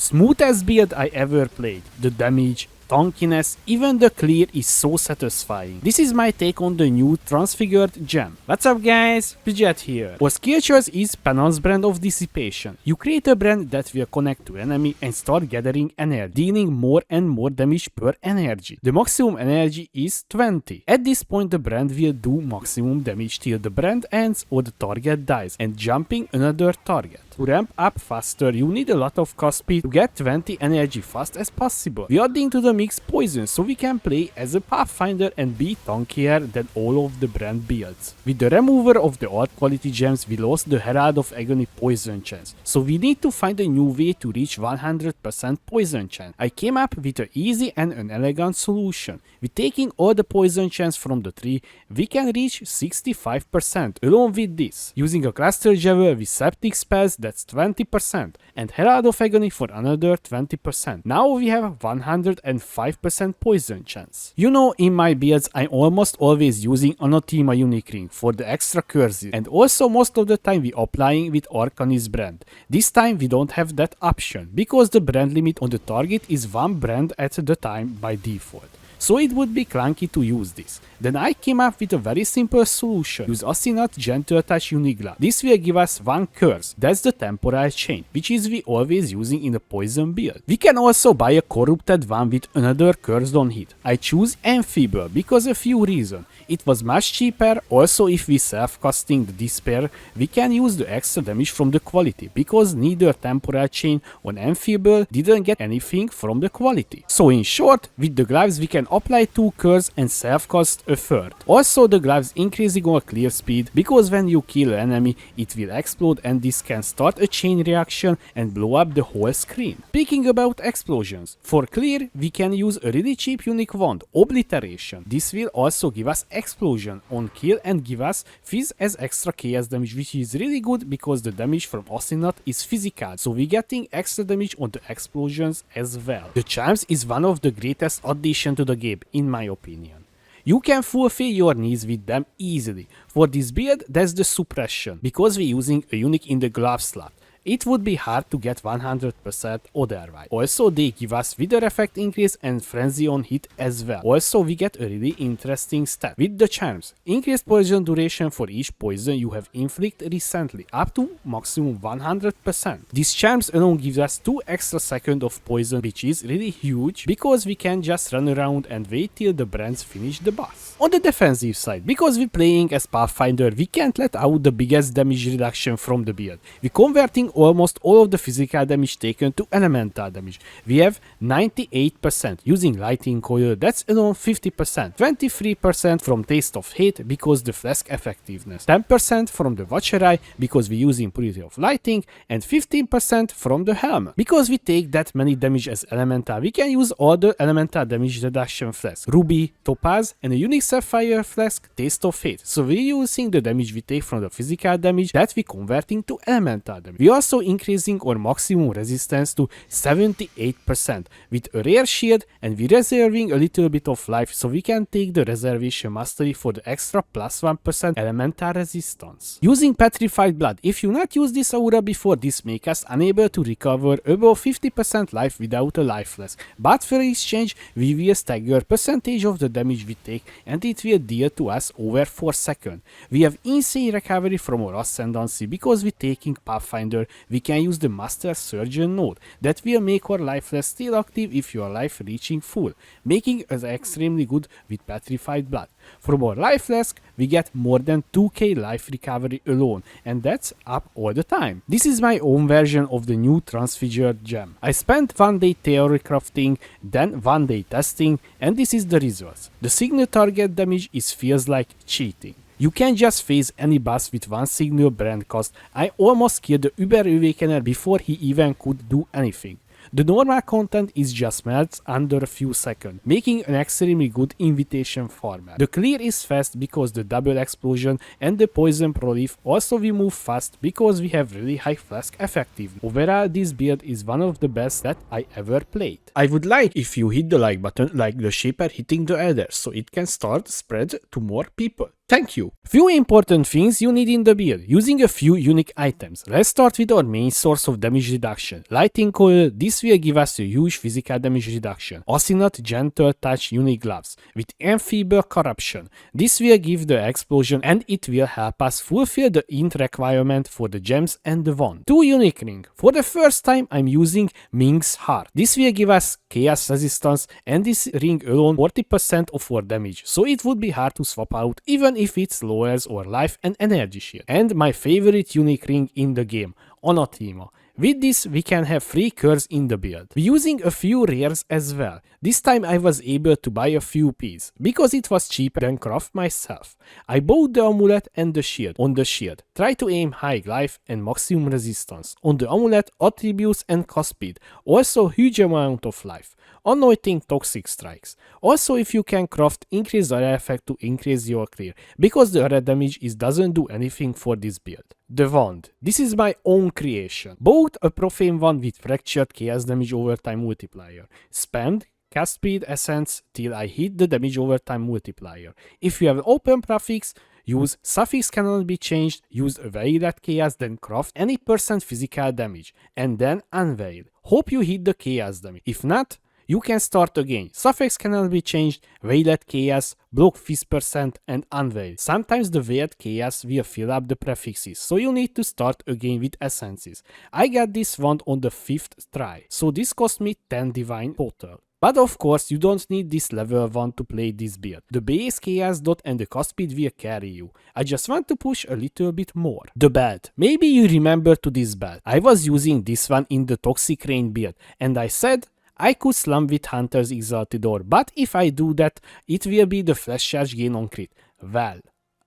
Smoothest build I ever played. The damage, tankiness, even the clear is so satisfying. This is my take on the new transfigured gem. What's up guys, Pidget here. Our skill choice is Penance Brand of Dissipation. You create a brand that will connect to enemy and start gathering energy, dealing more and more damage per energy. The maximum energy is 20. At this point the brand will do maximum damage till the brand ends or the target dies and jumping another target. To ramp up faster, you need a lot of cast speed to get 20 energy fast as possible. We are adding to the mix poison so we can play as a Pathfinder and be tankier than all of the brand builds. With the remover of the alt quality gems, we lost the Herald of Agony poison chance, so we need to find a new way to reach 100% poison chance. I came up with an easy and an elegant solution. With taking all the poison chance from the tree, we can reach 65% along with this. Using a cluster jewel with septic spells, that's 20%, and Herald of Agony for another 20%. Now we have 105% poison chance. You know, in my builds I'm almost always using Anathema unique ring for the extra curses, and also most of the time we applying with Arcanist brand. This time we don't have that option, because the brand limit on the target is one brand at the time by default. So it would be clunky to use this. Then I came up with a very simple solution. Use Ascendancy Gentle Touch Unigla. This will give us one curse, that's the temporal chain, which is we always using in the poison build. We can also buy a corrupted one with another curse on hit. I choose Enfeeble because a few reasons. It was much cheaper. Also, if we self-casting the Despair, we can use the extra damage from the quality, because neither temporal chain or Enfeeble didn't get anything from the quality. So in short, with the gloves we can apply 2 curse and self-cast a third. Also the gloves increasing our clear speed, because when you kill an enemy it will explode and this can start a chain reaction and blow up the whole screen. Speaking about explosions, for clear we can use a really cheap unique wand, Obliteration. This will also give us explosion on kill and give us fizz as extra chaos damage, which is really good because the damage from Ascendancy is physical, so we getting extra damage on the explosions as well. The charms is one of the greatest addition to the game in my opinion. You can fulfill your needs with them easily. For this build, that's the suppression, because we're using a unique in the glove slot. It would be hard to get 100% otherwise. Also they give us Wither effect increase and frenzy on hit as well. Also we get a really interesting stat with the charms. Increased poison duration for each poison you have inflicted recently, up to maximum 100%. These charms alone gives us 2 extra seconds of poison, which is really huge, because we can just run around and wait till the brands finish the boss. On the defensive side, because we're playing as Pathfinder, we can't let out the biggest damage reduction from the build. We're converting almost all of the physical damage taken to elemental damage. We have 98% using Lightning Coil, that's around 50%, 23% from Taste of Hate because the Flask effectiveness, 10% from the Watcher Eye because we're using Purity of Lighting, and 15% from the Helm. Because we take that many damage as elemental, we can use all the elemental damage reduction flasks, Ruby, Topaz, and a unique Sapphire flask, Taste of Hate. So we're using the damage we take from the physical damage that we're converting to elemental damage. We also increasing our maximum resistance to 78% with a rare shield, and we're reserving a little bit of life so we can take the reservation mastery for the extra plus 1% elemental resistance. Using Petrified Blood, if you not use this aura before, this makes us unable to recover above 50% life without a lifeless, but for exchange we will stagger percentage of the damage we take and it will deal to us over 4 seconds. We have insane recovery from our Ascendancy because we're taking Pathfinder. We can use the Master Surgeon node that will make our lifeless still active if your life reaching full, making us extremely good with Petrified Blood. From our lifeless we get more than 2k life recovery alone, and that's up all the time. This is my own version of the new transfigured gem. I spent 1 day theory crafting, then 1 day testing, and this is the results. The signal target damage feels like cheating. You can just phase any boss with 1 signal brand cost. I almost killed the Uber Awakener before he even could do anything. The normal content is just melts under a few seconds, making an extremely good invitation format. The clear is fast because the double explosion and the poison prolife. Also we move fast because we have really high flask effectiveness. Overall this build is one of the best that I ever played. I would like if you hit the like button like the shaper hitting the adder so it can start spread to more people. Thank you. Few important things you need in the build, using a few unique items. Let's start with our main source of damage reduction. Lightning Coil, this will give us a huge physical damage reduction. Osinat Gentle Touch unique gloves. With Enfeeble Corruption, this will give the explosion and it will help us fulfill the int requirement for the gems and the wand. 2 unique ring. For the first time I'm using Ming's Heart. This will give us chaos resistance and this ring alone 40% of our damage, so it would be hard to swap out even if it lowers our life and energy shield. And my favorite unique ring in the game, Onotima. With this we can have 3 cures in the build. We're using a few rares as well. This time I was able to buy a few pieces, because it was cheaper than craft myself. I bought the amulet and the shield. On the shield, try to aim high life and maximum resistance. On the amulet, attributes and cost speed, also huge amount of life. Anointing toxic strikes. Also if you can craft, increase the area effect to increase your clear, because the area damage doesn't do anything for this build. The wand. This is my own creation. Bought a profane wand with fractured chaos damage over time multiplier. Spend cast speed essence till I hit the damage over time multiplier. If you have open prefix, use suffix cannot be changed, use veil at chaos, then craft any percent physical damage, and then unveil. Hope you hit the chaos damage. If not, you can start again. Suffix cannot be changed, veil at chaos, block 50% and unveil. Sometimes the veiled chaos will fill up the prefixes, so you need to start again with essences. I got this wand on the 5th try, so this cost me 10 divine total. But of course you don't need this level 1 to play this build. The base chaos dot and the cost speed will carry you. I just want to push a little bit more. The belt. Maybe you remember to this belt. I was using this one in the Toxic Rain build and I said I could slump with Hunter's Exalted Ore, but if I do that, it will be the flash charge gain on crit. Well,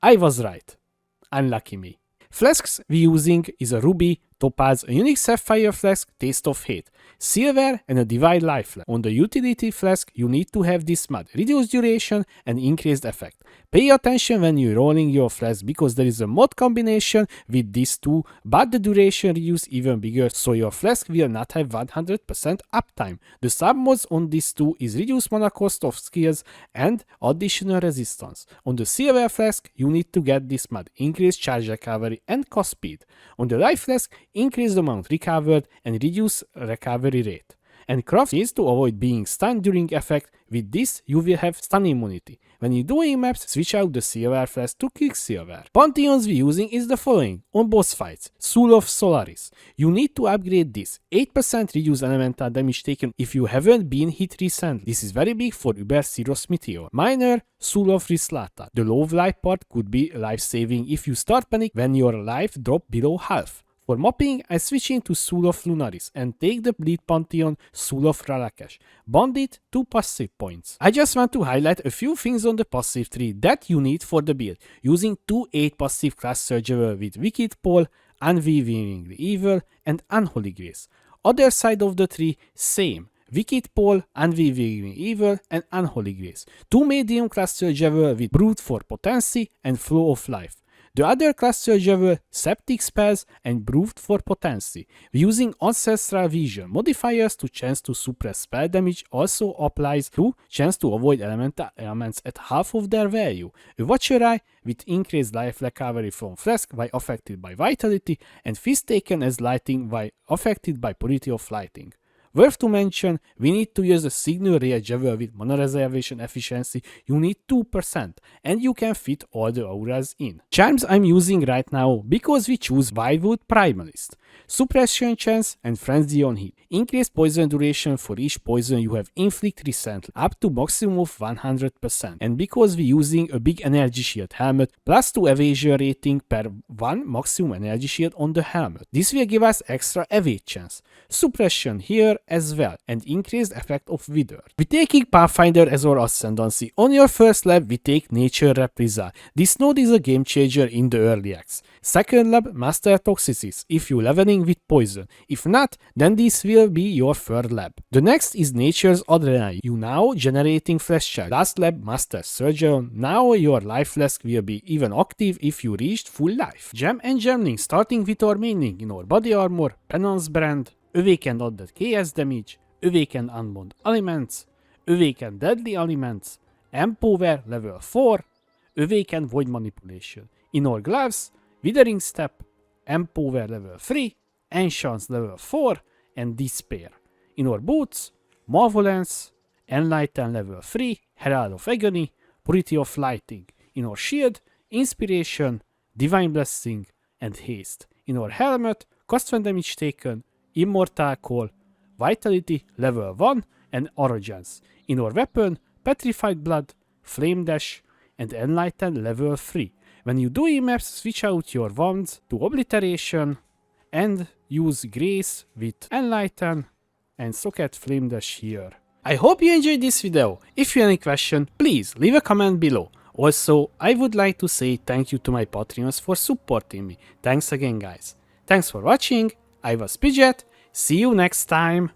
I was right. Unlucky me. Flasks we're using is a ruby, topaz, a unique sapphire flask, taste of hate, silver and a divine life flask. On the utility flask you need to have this mod, reduced duration and increased effect. Pay attention when you're rolling your flask because there is a mod combination with these two, but the duration reduce even bigger, so your flask will not have 100% uptime. The sub-mods on these two is reduced mana cost of skills and additional resistance. On the silver flask you need to get this mod, increased charge recovery and cost speed. On the life flask, increase the amount recovered and reduce recovery rate. And craft is to avoid being stunned during effect. With this you will have stun immunity. When you're doing maps, switch out the silver flask to Quicksilver. Pantheons we're using is the following on boss fights. Soul of Solaris. You need to upgrade this. 8% reduce elemental damage taken if you haven't been hit recently. This is very big for Uber Cirrus Meteor. Minor, Soul of Rislata. The low life part could be life saving if you start panic when your life drop below half. For mopping, I switch into Soul of Lunaris and take the Bleed Pantheon Soul of Ralakesh. Bandit 2 passive points. I just want to highlight a few things on the passive tree that you need for the build, using 2 8 passive class surgery with Wicked Pole, Unweaving the Evil and Unholy Grace. Other side of the tree, same. Wicked Pole, Unweaving Evil and Unholy Grace. 2 medium class surgery with Brute for Potency and Flow of Life. The other class surgery, Septic Spells and Brute for Potency. Using Ancestral Vision modifiers to chance to suppress spell damage also applies to chance to avoid elemental elements at half of their value. A Watcher Eye with increased life recovery from Flask while affected by Vitality and Fist taken as Lighting while affected by Purity of Lighting. Worth to mention, we need to use a signal ray javel with mana reservation efficiency. You need 2% and you can fit all the auras in. Charms I'm using right now because we choose Wildwood Primalist. Suppression chance and Frenzy on hit. Increase poison duration for each poison you have inflict recently up to maximum of 100%. And because we're using a big energy shield helmet, plus 2 evasion rating per 1 maximum energy shield on the helmet. This will give us extra evade chance. Suppression here as well and increased effect of Wither. We're taking Pathfinder as our Ascendancy. On your first lab we take Nature Reprisal. This node is a game changer in the early acts. Second lab, Master Toxicities if you're leveling with poison. If not, then this will be your third lab. The next is Nature's Adrenaline. You now generating Flash Charge. Last lab, Master Surgeon. Now your life flask will be even active if you reached full life. Gem and Gemling starting with our main link in our body armor, Penance Brand, Awakened Undead Chaos Damage, Awakened Unbound Elements, Awakened Deadly Elements, Empower level 4, Awake and Void Manipulation. In our gloves, Withering Step, Empower level 3, Enchants level 4, and Despair. In our boots, Malevolence, Enlighten level 3, Herald of Agony, Purity of Lighting. In our shield, Inspiration, Divine Blessing, and Haste. In our helmet, cost 1 damage taken, Immortal Call, Vitality level 1, and Arrogance. In our weapon, Petrified Blood, Flame Dash, and Enlighten level 3. When you do EMFs, switch out your wands to Obliteration and use Grace with Enlighten and socket Flame Dash here. I hope you enjoyed this video. If you have any question, please leave a comment below. Also, I would like to say thank you to my Patreons for supporting me. Thanks again, guys. Thanks for watching. I was Pidget. See you next time.